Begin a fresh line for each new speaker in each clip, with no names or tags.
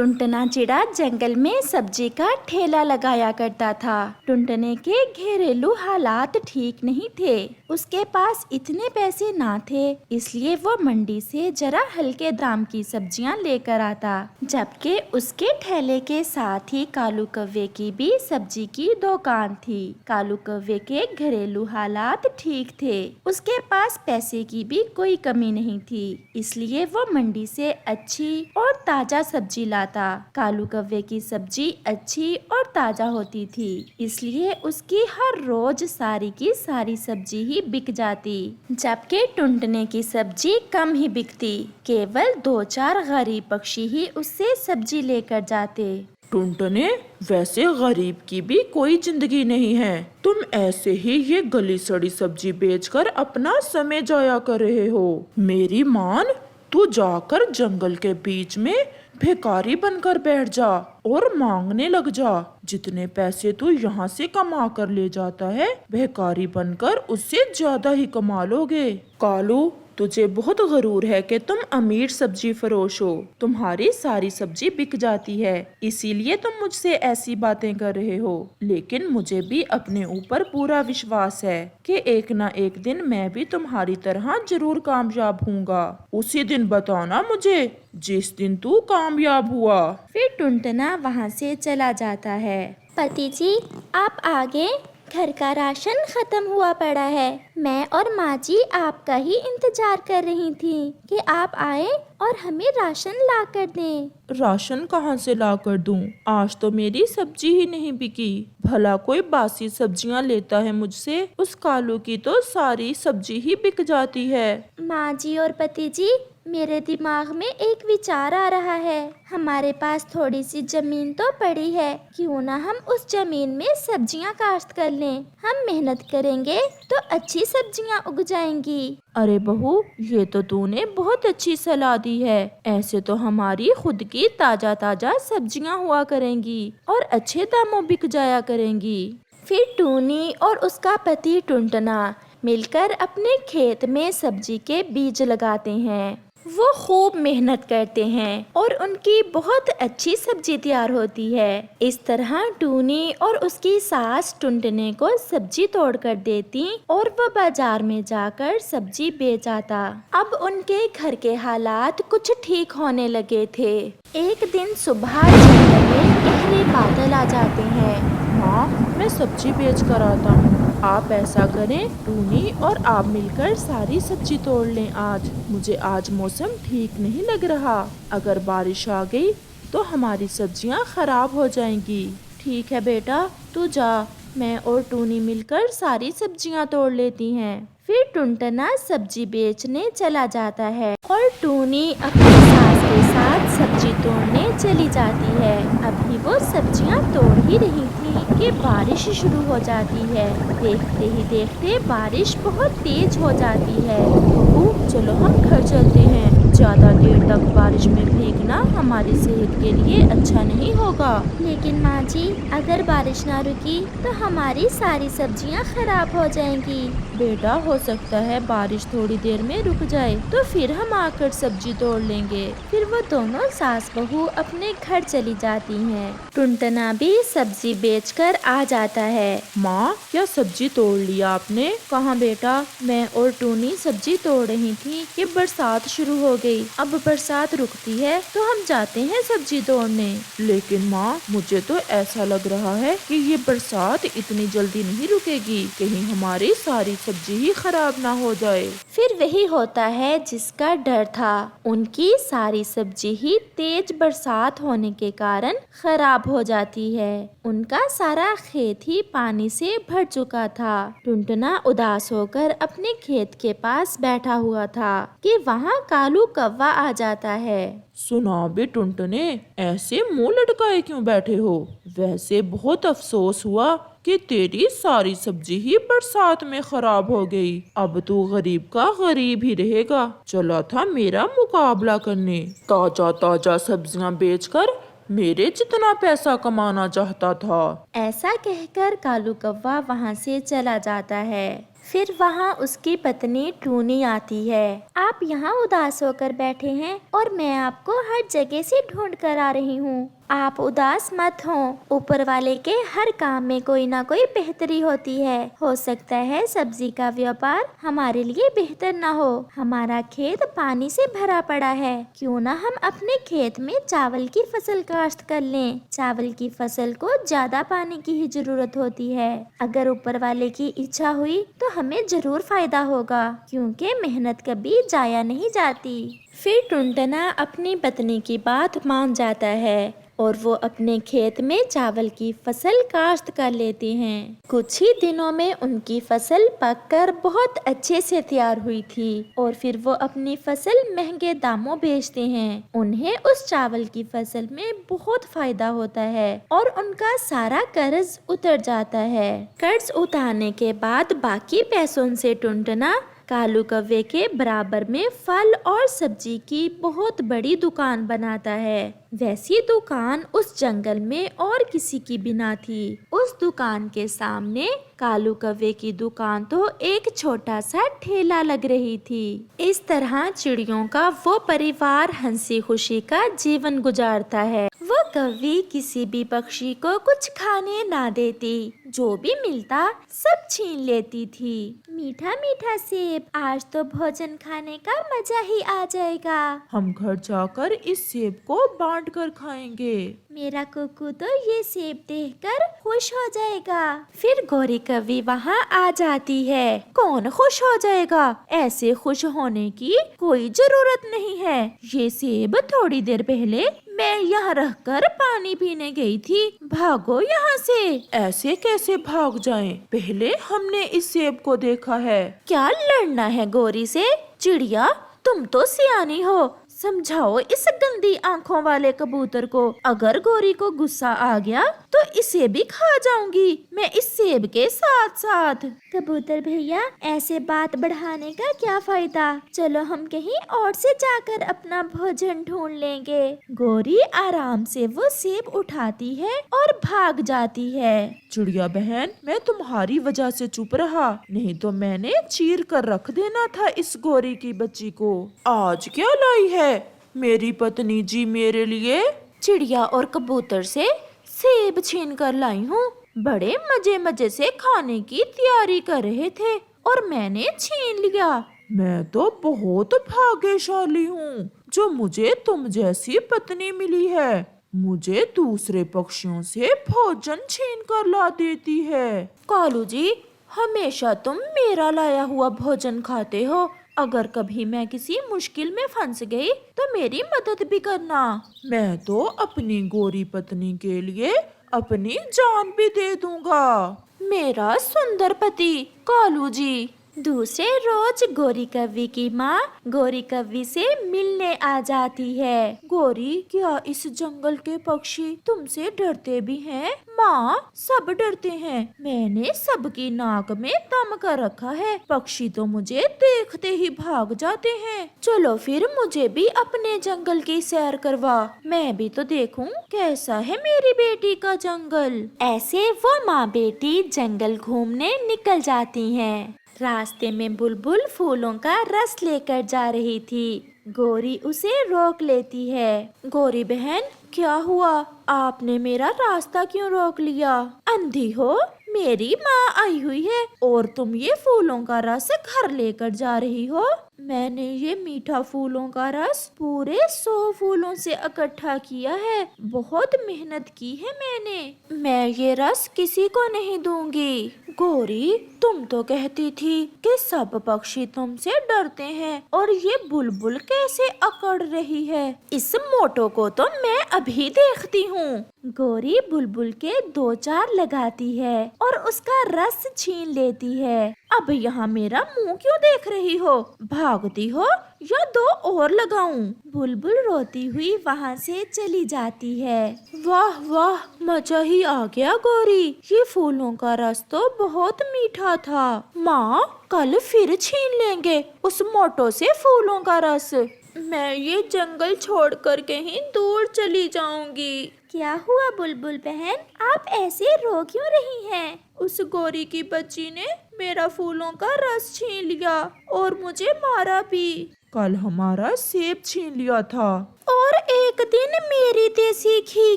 टुनटना चिड़ा जंगल में सब्जी का ठेला लगाया करता था। टुनटने के घरेलू हालात ठीक नहीं थे। उसके पास इतने पैसे ना थे, इसलिए वो मंडी से जरा हल्के दाम की सब्जियां लेकर आता। जबकि उसके ठेले के साथ ही कालू कौवे की भी सब्जी की दुकान थी। कालू कौवे के घरेलू हालात ठीक थे। उसके पास पैसे की भी कोई कमी नहीं थी, इसलिए वो मंडी से अच्छी और ताजा सब्जी लाता। कालू कौवे की सब्जी अच्छी और ताजा होती थी, इसलिए उसकी हर रोज सारी की सारी सब्जी ही बिक जाती। जबकि टुनटने की सब्जी कम ही बिकती। केवल 2-4 गरीब पक्षी ही उससे सब्जी लेकर जाते।
टुनटने, वैसे गरीब की भी कोई जिंदगी नहीं है। तुम ऐसे ही ये गली सड़ी सब्जी बेचकर अपना समय जाया कर रहे हो। मेरी मान, तू जाकर जंगल के बीच में भिखारी बनकर बैठ जा और मांगने लग जा। जितने पैसे तू यहाँ से कमा कर ले जाता है, भिखारी बनकर उससे ज्यादा ही कमा लोगे। कालू, तुझे बहुत गरूर है कि तुम अमीर सब्जी फरोश हो। तुम्हारी सारी सब्जी बिक जाती है, इसीलिए तुम मुझसे ऐसी बातें कर रहे हो। लेकिन मुझे भी अपने ऊपर पूरा विश्वास है कि एक ना एक दिन मैं भी तुम्हारी तरह जरूर कामयाब होऊंगा। उसी दिन बताना मुझे जिस दिन तू कामयाब हुआ।
फिर टुनटना वहाँ से चला जाता है।
पति जी, आप आगे, घर का राशन खत्म हुआ पड़ा है। मैं और माँ जी आपका ही इंतजार कर रही थी कि आप आए और हमें राशन ला कर दें।
राशन कहाँ से ला कर दूं? आज तो मेरी सब्जी ही नहीं बिकी। भला कोई बासी सब्जियां लेता है मुझसे? उस कालू की तो सारी सब्जी ही बिक जाती है।
माँ जी और पति जी, मेरे दिमाग में एक विचार आ रहा है। हमारे पास थोड़ी सी जमीन तो पड़ी है, क्यों ना हम उस जमीन में सब्जियां काश्त कर लें। हम मेहनत करेंगे तो अच्छी सब्जियां उग जाएंगी।
अरे बहू, ये तो तूने बहुत अच्छी सलाह दी है। ऐसे तो हमारी खुद की ताजा ताजा सब्जियां हुआ करेंगी और अच्छे दामों बिक जाया करेंगी।
फिर टूनी और उसका पति टुनटना मिलकर अपने खेत में सब्जी के बीज लगाते हैं। वो खूब मेहनत करते हैं और उनकी बहुत अच्छी सब्जी तैयार होती है। इस तरह टूनी और उसकी सास टुनटने को सब्जी तोड़ कर देती और वो बाजार में जाकर सब्जी बेच आता। अब उनके घर के हालात कुछ ठीक होने लगे थे। एक दिन सुबह जंगल में गहरे बादल आ जाते हैं।
माँ, मैं सब्जी बेच कर आता हूँ। आप ऐसा करें, टूनी और आप मिलकर सारी सब्जी तोड़ लें आज। मुझे आज मौसम ठीक नहीं लग रहा। अगर बारिश आ गई तो हमारी सब्जियां खराब हो जाएंगी।
ठीक है बेटा, तू जा। मैं और टूनी मिलकर सारी सब्जियां तोड़ लेती हैं। फिर टुनटना सब्जी बेचने चला जाता है और टूनी अपनी सास के साथ सब्जी तोड़ने चली जाती है। अभी वो सब्जियां तोड़ ही रही थी कि बारिश शुरू हो जाती है। देखते ही देखते बारिश बहुत तेज हो जाती है।
बहू, चलो हम घर चलते हैं। ज्यादा देर तक बारिश में भीगना हमारी सेहत के लिए अच्छा नहीं होगा।
लेकिन माँ जी, अगर बारिश ना रुकी तो हमारी सारी सब्जियां खराब हो जाएंगी।
बेटा, हो सकता है बारिश थोड़ी देर में रुक जाए, तो फिर हम आकर सब्जी तोड़ लेंगे।
फिर वो दोनों सास बहू अपने घर चली जाती हैं। टुनटना भी सब्जी बेचकर आ जाता है।
माँ, क्या सब्जी तोड़ लिया आपने?
कहाँ बेटा, मैं और टूनी सब्जी तोड़ रही थी कि बरसात शुरू हो गई। अब बरसात रुकती है तो हम जाते हैं सब्जी तोड़ने।
लेकिन माँ, मुझे तो ऐसा लग रहा है कि ये बरसात इतनी जल्दी नहीं रुकेगी। कहीं हमारी सारी सब्जी ही खराब ना हो जाए।
फिर वही होता है जिसका डर था। उनकी सारी सब्जी ही तेज बरसात होने के कारण खराब हो जाती है। उनका सारा खेत ही पानी से भर चुका था। टुनटना उदास होकर अपने खेत के पास बैठा हुआ था कि वहाँ कालू कौवा आ जाता है।
सुना बे टुनटने, ऐसे मुंह लटकाए क्यों बैठे हो? वैसे बहुत अफसोस हुआ कि तेरी सारी सब्जी ही बरसात में खराब हो गई। अब तू गरीब का गरीब ही रहेगा। चला था मेरा मुकाबला करने। ताजा ताजा सब्जियां बेचकर मेरे जितना पैसा कमाना चाहता था।
ऐसा कहकर कालू कौवा वहाँ से चला जाता है।
फिर वहाँ उसकी पत्नी टूनी आती है। आप यहाँ उदास होकर बैठे हैं और मैं आपको हर जगह से ढूंढ कर आ रही हूँ। आप उदास मत हो, ऊपर वाले के हर काम में कोई ना कोई बेहतरी होती है। हो सकता है सब्जी का व्यापार हमारे लिए बेहतर ना हो। हमारा खेत पानी से भरा पड़ा है, क्यों ना हम अपने खेत में चावल की फसल काश्त कर लें। चावल की फसल को ज्यादा पानी की ही जरूरत होती है। अगर ऊपर वाले की इच्छा हुई तो हमें जरूर फायदा होगा, क्योंकि मेहनत कभी जाया नहीं जाती। फिर टुनटुना अपनी पत्नी की बात मान जाता है और वो अपने खेत में चावल की फसल काश्त कर लेते हैं। कुछ ही दिनों में उनकी फसल पककर बहुत अच्छे से तैयार हुई थी और फिर वो अपनी फसल महंगे दामों बेचते हैं। उन्हें उस चावल की फसल में बहुत फायदा होता है और उनका सारा कर्ज उतर जाता है। कर्ज उतारने के बाद बाकी पैसों से टुनटुना कालू कौवे के बराबर में फल और सब्जी की बहुत बड़ी दुकान बनाता है। वैसी दुकान उस जंगल में और किसी की भी ना थी। उस दुकान के सामने कालू कौवे की दुकान तो एक छोटा सा ठेला लग रही थी। इस तरह चिड़ियों का वो परिवार हंसी खुशी का जीवन गुजारता है। वो कौवी किसी भी पक्षी को कुछ खाने ना देती, जो भी मिलता सब छीन लेती थी। मीठा मीठा सेब, आज तो भोजन खाने का मजा ही आ जाएगा।
हम घर जाकर इस सेब को बांट कर खाएंगे।
मेरा कुकू तो ये सेब देखकर खुश हो जाएगा। फिर गौरी कौवी वहाँ आ जाती है।
कौन खुश हो जाएगा? ऐसे खुश होने की कोई जरूरत नहीं है। ये सेब थोड़ी देर पहले मैं यहाँ रहकर पानी पीने गई थी। भागो यहाँ से।
ऐसे कैसे भाग जाएं? पहले हमने इस सेब को देखा है।
क्या लड़ना है गौरी से? चिड़िया, तुम तो सियानी हो, समझाओ इस गंदी आंखों वाले कबूतर को। अगर गौरी को गुस्सा आ गया तो इसे भी खा जाऊंगी मैं इस सेब के साथ साथ।
कबूतर भैया, ऐसे बात बढ़ाने का क्या फायदा? चलो हम कहीं और से जाकर अपना भोजन ढूंढ लेंगे।
गौरी आराम से वो सेब उठाती है और भाग जाती है।
चिड़िया बहन, मैं तुम्हारी वजह से चुप रहा, नहीं तो मैंने चीर कर रख देना था इस गौरी की बच्ची को। आज क्या लाई है मेरी पत्नी जी मेरे लिए?
चिड़िया और कबूतर से सेब छीन कर लाई हूँ। बड़े मजे मजे से खाने की तैयारी कर रहे थे और मैंने छीन लिया।
मैं तो बहुत भाग्यशाली हूँ जो मुझे तुम जैसी पत्नी मिली है। मुझे दूसरे पक्षियों से भोजन छीन कर ला देती है।
कालू जी, हमेशा तुम मेरा लाया हुआ भोजन खाते हो। अगर कभी मैं किसी मुश्किल में फंस गई तो मेरी मदद भी करना।
मैं तो अपनी गोरी पत्नी के लिए अपनी जान भी दे दूंगा।
मेरा सुंदर पति कालू जी।
दूसरे रोज गौरी कौवी की माँ गौरी कौवी से मिलने आ जाती है।
गौरी, क्या इस जंगल के पक्षी तुमसे डरते भी हैं? माँ, सब डरते हैं। मैंने सबकी नाक में दम कर रखा है। पक्षी तो मुझे देखते ही भाग जाते हैं। चलो फिर मुझे भी अपने जंगल की सैर करवा। मैं भी तो देखूं कैसा है मेरी बेटी का जंगल।
ऐसे वो माँ बेटी जंगल घूमने निकल जाती हैं। रास्ते में बुलबुल फूलों का रस लेकर जा रही थी। गौरी उसे रोक लेती है।
गौरी बहन, क्या हुआ? आपने मेरा रास्ता क्यों रोक लिया? अंधी हो? मेरी माँ आई हुई है और तुम ये फूलों का रस घर लेकर जा रही हो। मैंने ये मीठा फूलों का रस पूरे 100 फूलों से इकट्ठा किया है। बहुत मेहनत की है मैंने। मैं ये रस किसी को नहीं दूंगी। गौरी, तुम तो कहती थी कि सब पक्षी तुमसे डरते हैं और ये बुलबुल कैसे अकड़ रही है? इस मोटो को तो मैं अभी देखती हूँ।
गौरी बुलबुल के 2-4 लगाती है और उसका रस छीन लेती है।
अब यहाँ मेरा मुंह क्यों देख रही हो? भागती हो या 2 और लगाऊं?
बुलबुल रोती हुई वहाँ से चली जाती है।
वाह वाह, मजा ही आ गया गौरी। ये फूलों का रस तो बहुत मीठा था। माँ, कल फिर छीन लेंगे उस मोटो से फूलों का रस। मैं ये जंगल छोड़कर कहीं दूर चली जाऊंगी।
क्या हुआ बुलबुल बहन, आप ऐसे रो क्यों रही हैं?
उस गोरी की बच्ची ने मेरा फूलों का रस छीन लिया और मुझे मारा भी।
कल हमारा सेब छीन लिया था।
और एक दिन मेरी देसी घी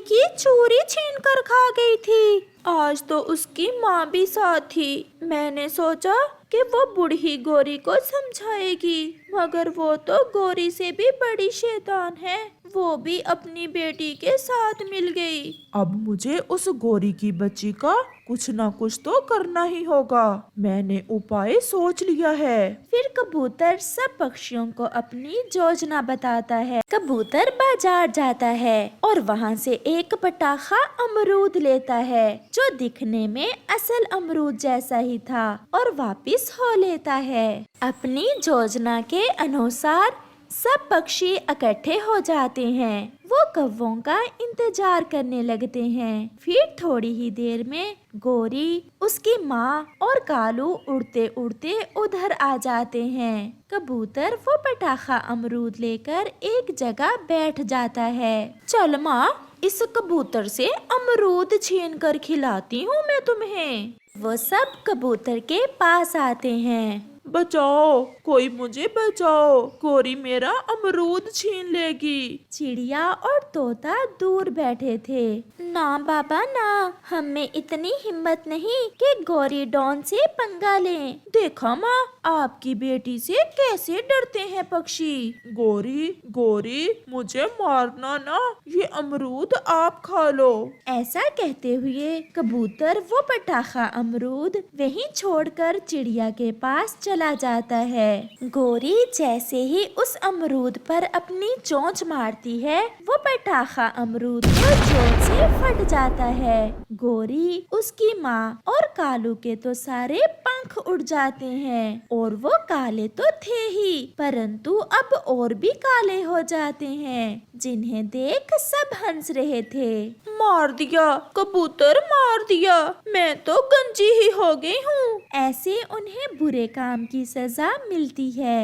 की चूरी छीन कर खा गई थी। आज तो उसकी माँ भी साथ थी। मैंने सोचा कि वो बूढ़ी गोरी को समझाएगी, मगर वो तो गोरी से भी बड़ी शैतान है। वो भी अपनी बेटी के साथ मिल गई।
अब मुझे उस गोरी की बच्ची का कुछ ना कुछ तो करना ही होगा। मैंने उपाय सोच लिया है।
फिर कबूतर सब पक्षियों को अपनी योजना बताता है। कबूतर बाजार जाता है और वहाँ से एक पटाखा अमरूद लेता है जो दिखने में असल अमरूद जैसा ही था और वापस हो लेता है। अपनी योजना के अनुसार सब पक्षी इकट्ठे हो जाते हैं। वो कौवों का इंतजार करने लगते हैं। फिर थोड़ी ही देर में गोरी, उसकी माँ और कालू उड़ते उड़ते उधर आ जाते हैं। कबूतर वो पटाखा अमरूद लेकर एक जगह बैठ जाता है। चल माँ, इस कबूतर से अमरूद छीन कर खिलाती हूँ मैं तुम्हें। वो सब कबूतर के पास आते हैं।
बचाओ, कोई मुझे बचाओ, गोरी मेरा अमरूद छीन लेगी।
चिड़िया और तोता दूर बैठे थे।
ना बाबा ना, हम में इतनी हिम्मत नहीं कि गोरी डॉन से पंगा लें।
देखा माँ, आपकी बेटी से कैसे डरते हैं पक्षी।
गोरी गोरी, मुझे मारना ना, ये अमरूद आप खा लो।
ऐसा कहते हुए कबूतर वो पटाखा अमरूद वहीं छोड़कर चिड़िया के पास चला जाता है। गोरी जैसे ही उस अमरूद पर अपनी चोंच मारती है, वो पटाखा अमरूद तो जोर से फट जाता है। गोरी, उसकी माँ और कालू के तो सारे पंख उड़ जाते हैं और वो काले तो थे ही, परंतु अब और भी काले हो जाते हैं, जिन्हें देख सब हंस रहे थे।
मार दिया कबूतर, मार दिया, मैं तो गंजी ही हो गई हूँ।
ऐसे उन्हें बुरे काम की सजा मिलती है।